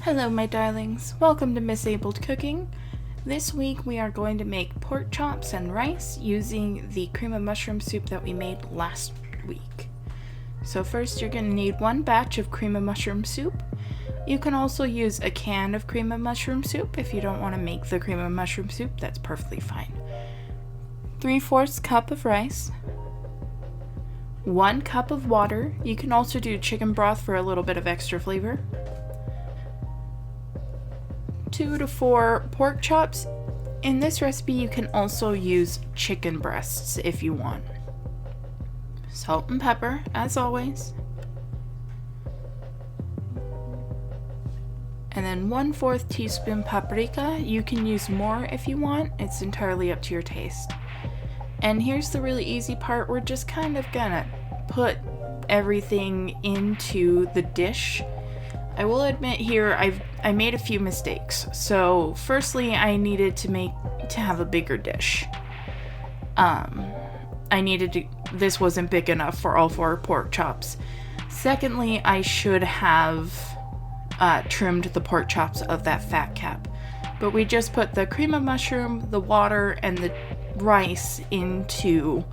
Hello my darlings, welcome to Misabled Cooking. This week we are going to make pork chops and rice using the cream of mushroom soup that we made last week. So first you're going to need one batch of cream of mushroom soup. You can also use a can of cream of mushroom soup if you don't want to make the cream of mushroom soup, that's perfectly fine. 3/4 cup of rice, 1 cup of water. You can also do chicken broth for a little bit of extra flavor. 2 to 4 pork chops. In this recipe you can also use chicken breasts if you want. Salt and pepper as always. And then 1/4 teaspoon paprika. You can use more if you want, it's entirely up to your taste. And here's the really easy part, we're just kind of gonna put everything into the dish. I will admit here I made a few mistakes. So firstly I needed to have a bigger dish. This wasn't big enough for all 4 pork chops. Secondly, I should have trimmed the pork chops of that fat cap. But we just put the cream of mushroom, the water, and the rice into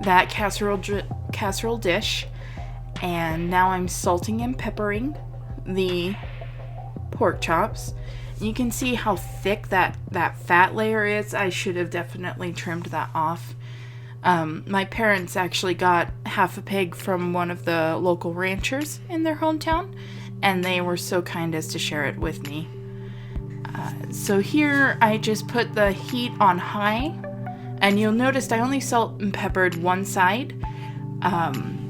that casserole dish. And now I'm salting and peppering the pork chops. You can see how thick that fat layer is. I should have definitely trimmed that off. My parents actually got half a pig from one of the local ranchers in their hometown, and they were so kind as to share it with me. So here I just put the heat on high, and you'll notice I only salt and peppered one side.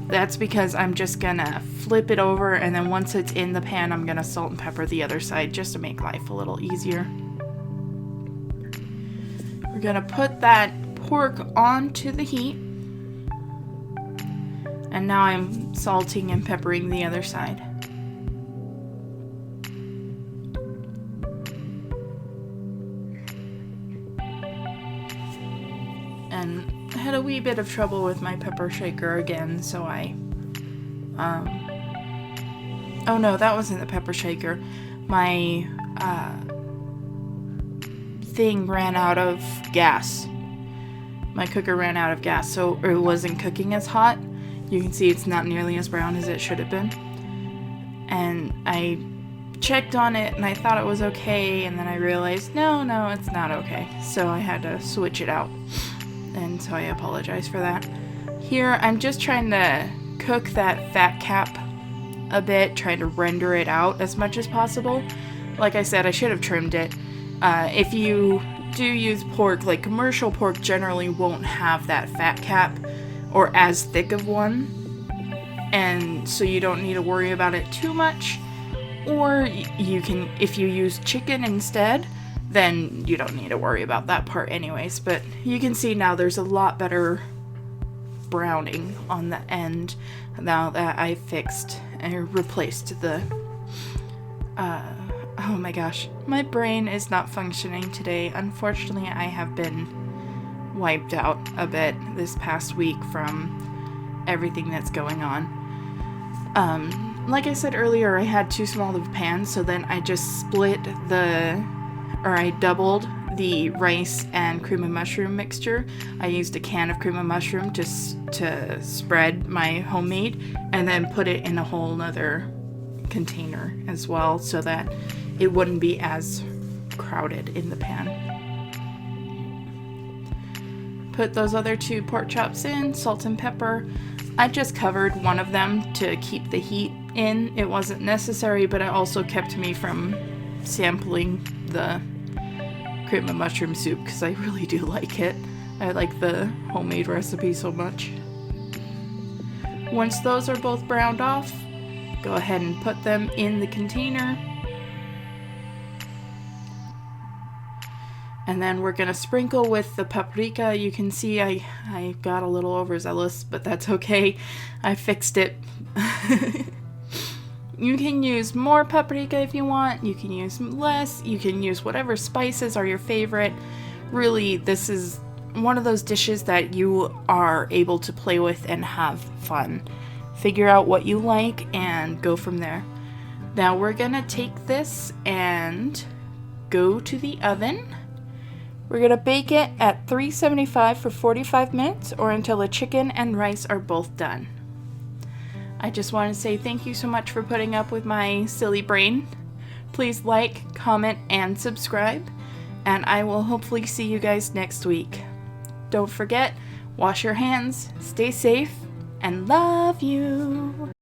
That's because I'm just gonna flip it over, and then once it's in the pan I'm gonna salt and pepper the other side just to make life a little easier. We're gonna put that pork onto the heat, and now I'm salting and peppering the other side. And I had a wee bit of trouble with my pepper shaker again, so oh no, that wasn't the pepper shaker. My thing ran out of gas. My cooker ran out of gas, so it wasn't cooking as hot. You can see it's not nearly as brown as it should have been. And I checked on it and I thought it was okay, and then I realized no, it's not okay. So I had to switch it out. And so I apologize for that. Here I'm just trying to cook that fat cap a bit, trying to render it out as much as possible. Like I said, I should have trimmed it. If you do use pork, like commercial pork generally won't have that fat cap or as thick of one, and so you don't need to worry about it too much. Or you can, if you use chicken instead, then you don't need to worry about that part anyways. But you can see now there's a lot better browning on the end now that I fixed and replaced the oh my gosh, my brain is not functioning today. Unfortunately, I have been wiped out a bit this past week from everything that's going on. Like I said earlier, I had too small of a pan, so then I just I doubled the rice and cream of mushroom mixture. I used a can of cream of mushroom to spread my homemade, and then put it in a whole nother container as well, so that it wouldn't be as crowded in the pan. Put those other 2 pork chops in, salt and pepper. I just covered one of them to keep the heat in. It wasn't necessary, but it also kept me from sampling the cream of mushroom soup because I really do like it. I like the homemade recipe so much. Once those are both browned off, go ahead and put them in the container. And then we're gonna sprinkle with the paprika. You can see I got a little overzealous, but that's okay. I fixed it. You can use more paprika if you want. You can use less. You can use whatever spices are your favorite. Really, this is one of those dishes that you are able to play with and have fun. Figure out what you like and go from there. Now we're gonna take this and go to the oven. We're gonna bake it at 375 for 45 minutes or until the chicken and rice are both done. I just want to say thank you so much for putting up with my silly brain. Please like, comment, and subscribe, and I will hopefully see you guys next week. Don't forget, wash your hands, stay safe, and love you.